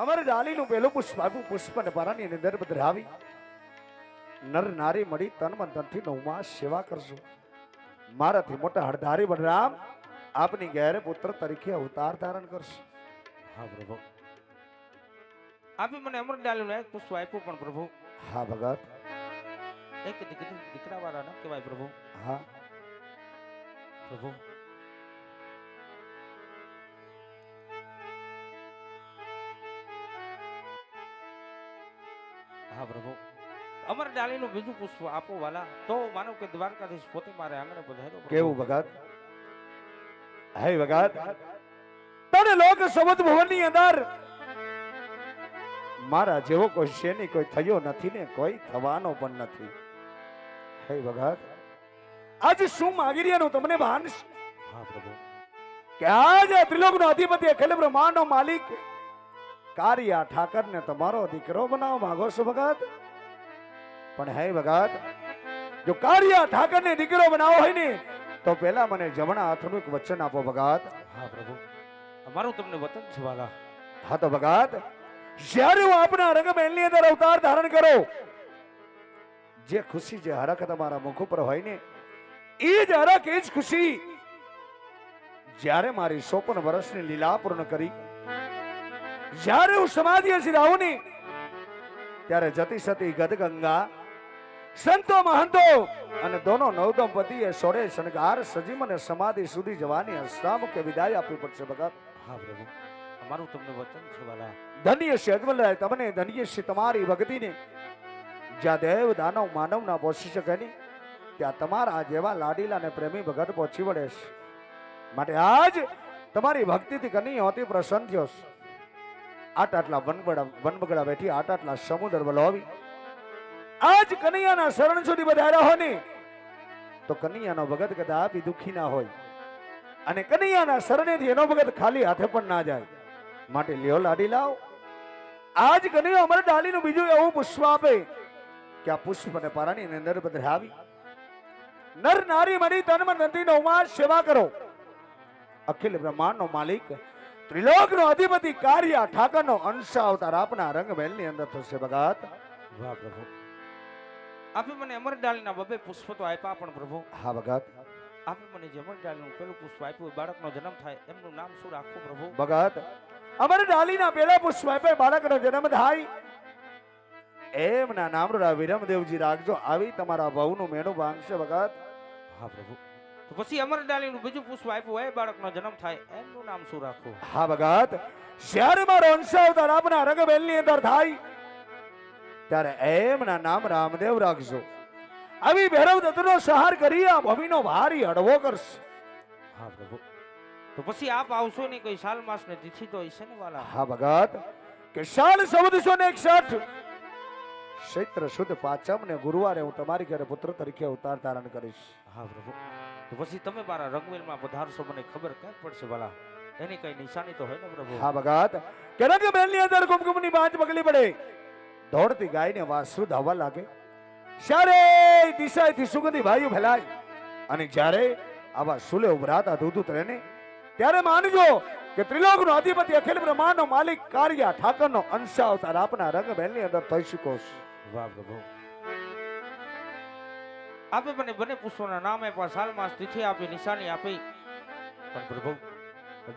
અમારી ડાલીનું પેલું પુષ્પ આપ્યું, પુષ્પને પારાની અંદર ધરાવી નર નારી મળી તન મન ધનથી 9 માસ સેવા કરજો. મારાથી મોટા હળધારી બલરામ આપની ઘેરે પુત્ર તરીકે અવતાર ધારણ કરશે. હા પ્રભુ, આપી મને અમર ડાલ્યું એક પુષ્પ આપ્યું, પણ પ્રભુ હા ભગત, એક દીકરા વાળા ન કહેવાય પ્રભુ. હા પ્રભુ હા પ્રભુ, અમર ડાલીનું બીજું પુષ્પ આપો વાલા, તો માનો કે દ્વારકાધીશ પોતે મારે આંગણે પધાર્યો. કેવું ભગત? હે ભગત, તને લોક સમુદ ભવનની અંદર મારા જેવો કોઈ શેની કોઈ થયો નથી ને કોઈ થવાનો પણ નથી. હે ભગત, આજે શું માગી રહ્યાનું તમને ભાન છે? હા પ્રભુ, કે આજે ત્રિલોકનો અધિપતિ અખિલ બ્રહ્માંડનો માલિક કારિયા ઠાકરને તમારો દીકરો બનાવવા માંગો છો ભગત? પણ હે ભગત, જો કારિયા ઠાકરને દીકરો બનાવો હોય ને તો પેલા મને જમણા હાથનું એક વચન આપો ભગત. હા પ્રભુ, અમારું તમને વતન છે વાલા. હા તો ભગત, જ્યારે હું આપના રંગમહેલની અંદર અવતાર ધારણ કરો, જે ખુશી જે હરખ તમારા મુખ ઉપર હોય ને એ જ હરખ એ જ ખુશી જ્યારે મારી 54 વર્ષની લીલા પૂર્ણ કરી, જ્યારે હું સમાધિ સિરાવું ને ત્યારે જતી સતી ગદગંગા સંતો મહંતો અને દોનો નવદંપતિએ સોળે શણગાર સજી મને સમાધિ સુધી જવાની અષ્ટામ કે વિદાય આપવી પડશે ભગત. હા પ્રભુ, અમારું તમને વચન છે વાલા. ધન્ય છે અજમલરાય તમને, ધન્ય છે તમારી ભક્તિને. જ્યાં દેવ દાનવ માનવ ના પહોંચી શકે નહીં ત્યાં તમારા જેવા લાડીલા અને પ્રેમી ભગત પહોંચી વળે છે. માટે આજ તમારી ભક્તિથી કની હોતી પ્રસન્ન થયો છે. આટલા વનબગડા બેઠી આટલા સમુદ્ર વલોવી આજ કનૈયાના શરણ સુધી વધાર્યા હો ને તો કનૈયાનો ભગત કદાપી દુખી ના હોય, અને કનૈયાના શરણેથી એનો ભગત ખાલી હાથે પણ ના જાય. માટે લ્યો લાડી લાવ, આજ કનૈયો અમારે ડાલીનું બીજું એવું પુષ્પ આપે કે આ પુષ્પને પારાની અંદર પધરાવી નર નારી મળી તન મન ધનથી 9 માસ સેવા કરો. અખિલ બ્રહ્માંડનો માલિક ત્રિલોકનો અધિપતિ કારિયા ઠાકરનો અંશ અવતાર આપના રંગમહેલની અંદર થશે ભગત. વાહ પ્રભુ, આપે મને અમર ડાલીના બબે પુષ્પ તો આપ્યા, પણ પ્રભુ હા ભગત, આપે મને જે અમર ડાલીનું પેલું પુષ્પ આપ્યું, બાળકનો જન્મ થાય એમનું નામ શું રાખવું પ્રભુ? ભગત, અમારે ડાલીના પેલા પુષ્પ આપ્યા બાળકનો જન્મ થાય એમના નામ વિરમદેવજી રાખજો. આવી તમારા ભવનું મેણું ભાંગશે ભગત. હા પ્રભુ, તો પછી અમર ડાલીનું બીજું પુષ્પ આપ્યું, એ બાળકનો જન્મ થાય એમનું નામ શું રાખવું? હા ભગત, જ્યારે મારો અંશ અવતાર આપના રંગમહેલની અંદર થાય ત્યારે એમના નામ રામદેવ રાખજો. આવી ભૈરવ દત્તનો સહાર કરી આ ભૂમિનો ભારી હળવો કરશે. હા પ્રભુ, તો પછી આપ આવશો ને કોઈ સાલ માસ ને તિથિ તો હશે ને વાલા? હા ભગત, કે સાલ 1461 ચૈત્ર સુદ પાંચમ ને ગુરુવારે હું તમારી ઘરે પુત્ર તરીકે અવતાર ધારણ કરીશ. હા પ્રભુ, તો પછી તમે મારા રંગવેલમાં પધારશો, મને ખબર ક્યાં પડશે વાલા? એની કઈ નિશાની તો હોય ને પ્રભુ? હા ભગત, કે રંગમહેલની અંદર કુમકુમની બાંજ પગલી પડે, દોડતી ગાયને વાસુ ધાવવા લાગે, ચારે દિશાએથી સુગંધી વાયુ ફેલાય, અને જ્યારે આવા સુલે ઉભરાતા દૂધ ઉતરે ને ત્યારે માનજો કે ત્રિલોકનો અધિપતિ અખિલ બ્રહ્માંડનો માલિક કારિયા ઠાકરનો અંશ અવતાર આપના રંગમહેલની અંદર થઈ શકો છો. વાહ પ્રભુ, આપે મને બને પુષ્પોના નામ આપ્યા, સાલ માસ તિથિ આપી, નિશાની આપી, પણ પ્રભુ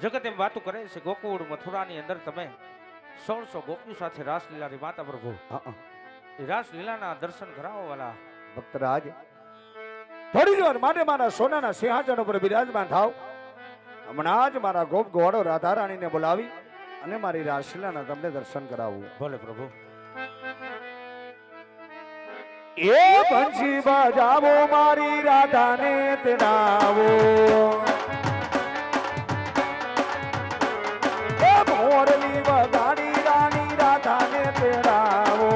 જગત એમ વાતો કરે છે ગોકુળ મથુરાની અંદર તમે 1600 ગોપીઓ સાથે રાસલીલાની માતા પ્રભુ. એ રાસલીલાના દર્શન કરાવો વાલા. ભક્તરાજ, થોડી વાર માટે મારા સોનાના સિંહાસન ઉપર બિરાજમાન થાવ. હમણાં જ મારા ગોપ ગોવાળો રાધા રાણીને બોલાવી અને મારી રાસલીલાના તમને દર્શન કરાવવું. ભલે પ્રભુ. એ બંસી બજાવો મારી રાધાને તેડાવો, એ મોરલી વગાડી રાણી રાધાને તેડાવો,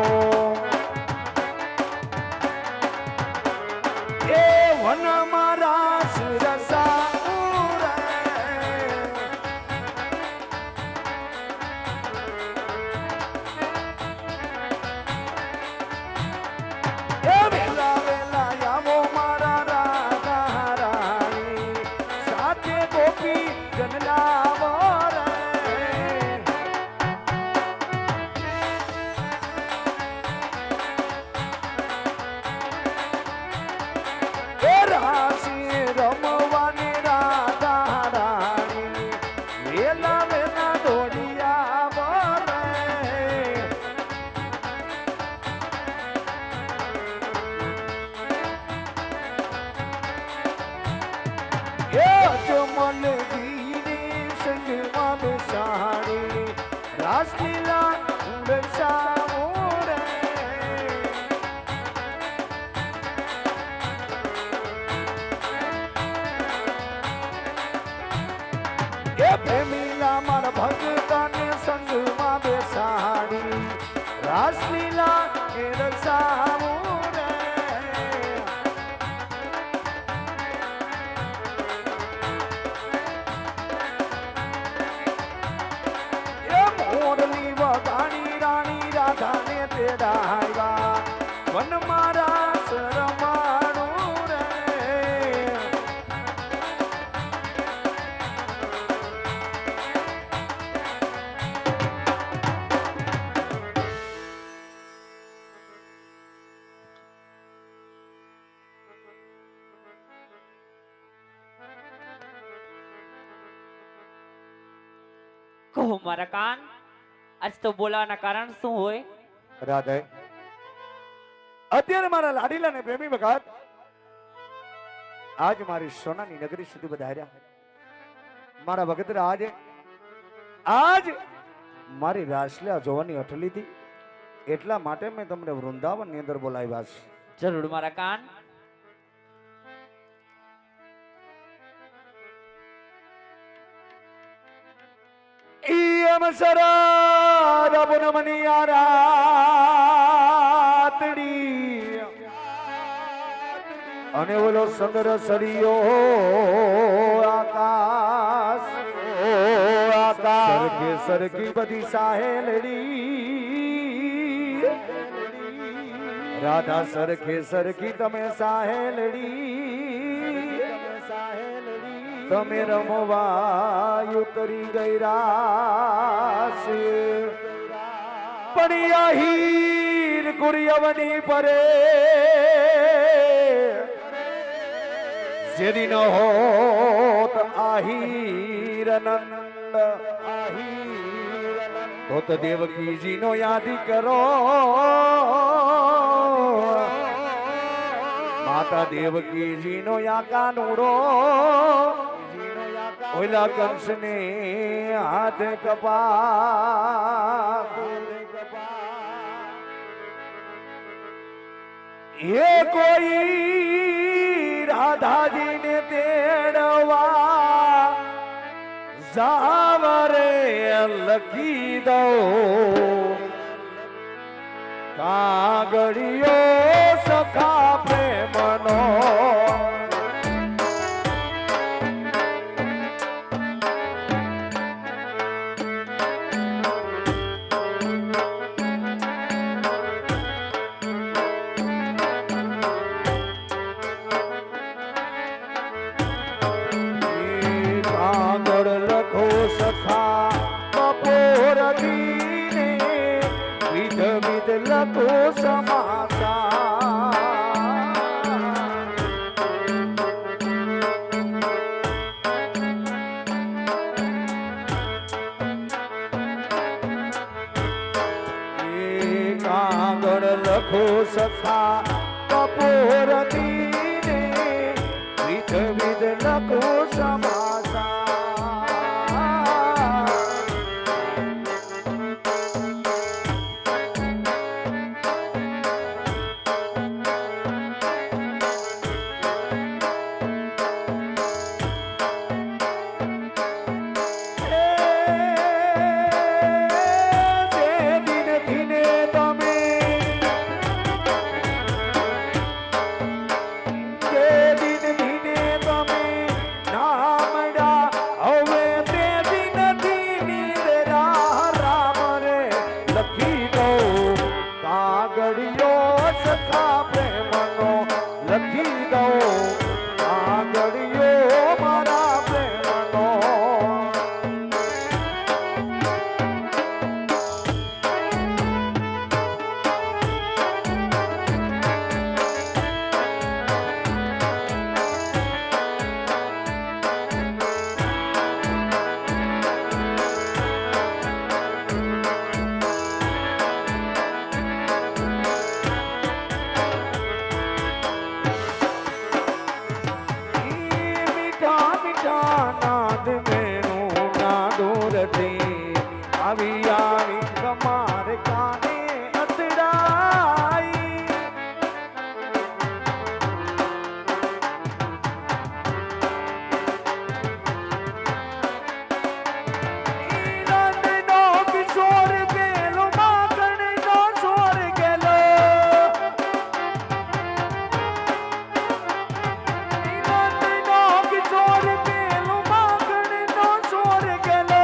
એ વનમાં રાસ રસાવું રે, એ વેલા વેલા આવો મારા રાધા રાણી. રાસલીલા ઉડસાવું રે એ પ્રેમીલા મારા ભગતાને સંગમાં બેસાડી રાસલીલા એ રક્ષાવું રે એ મોરલી વગાડી રાણી રાધાને તેડાવ્યા વન મારા શરમાડું રે કહો મારા કાન, આજ તો બોલાવાના કારણ શું હોય? રાધે અત્યારે મારા લાડીલા ને પ્રેમી ભગત આજ મારી સોનાની નગરી સુધી વધાર્યા. મારા ભગત આજે આજ મારી રાસલીલા જોવાની અઠલી હતી એટલા માટે મેં તમને વૃંદાવન ની અંદર બોલાવ્યા છે. જરૂર મારા કાન. ઈયમ સરા રબન મનિયારાતડી અને ઓલો સંદર સરિયો આકાશ સરખે સરખી બધી સાહેલડી રાધા સરખે સરખી તમે સાહેલડી તમે રમવા ઉતરી ગઈ રાસ પણ હીર ગુરિયવની પરે જેદી ન હોત આહીર નંદ તો દેવકીજી નો યાદ કરો માતા દેવકીજી નો યા કાનુડો ઓલા કંસ ને હાથ કપા એ કોઈ રાધાજી ને તેડવા જાવરે લખી દો કાગળિયો સખા પ્રેમનો સખા બપોર દીને વિધ વિધ લખો સમાચાર કાગળ લખો સખા બપોર દીને વિધ વિધ લખો સમાચાર તમારે કાને અથડાઈ નંદનો કિશોર ગેલો માખણનો છોર ગેલો નંદનો કિશોર ગેલો માખણનો છોર ગેલો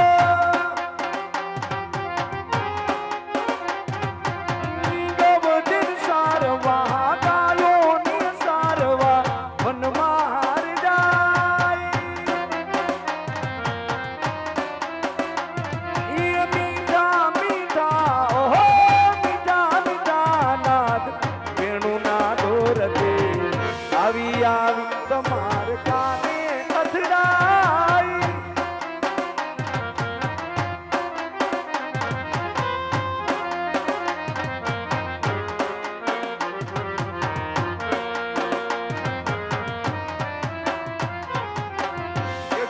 ગવદર સારવા ગાયોની સારવા વનમાં હાર જાય ઈ મીઠા મીઠા ઓહો મીઠા મીઠા નાદ વેણુના દોરતે આવી આવી તમાર કાને અથડાઈ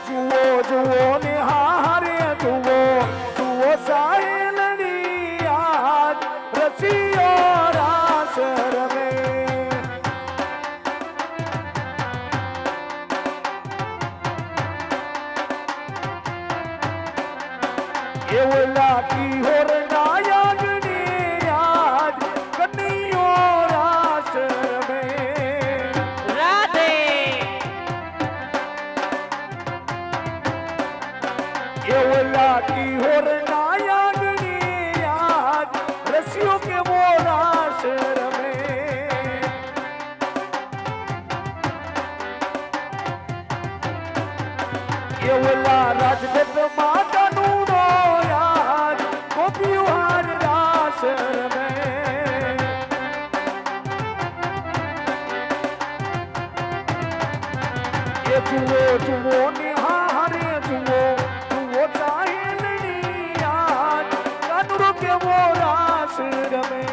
જુઓ જુઓ ને હારે જુઓ જુઓ સાહેલની યાદ રસિયો રાસ રમે એવું લાગી હોર નાયકની યાદ કનૈયો રાસ રમે રાધે એવું લાગી હોર નાયકની યાદ રસિયો કેવો રાસ રમે એવલા રાજગત માતાનું યાદ ગોપીઓ હાર રાસ રમે એ જુઓ જુઓ ને હારે જુઓ જુઓ ચાહેલની યાદ કાનુડો કેવો રાસ રમે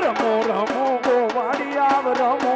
રમો રમો ગોવાળિયા રમો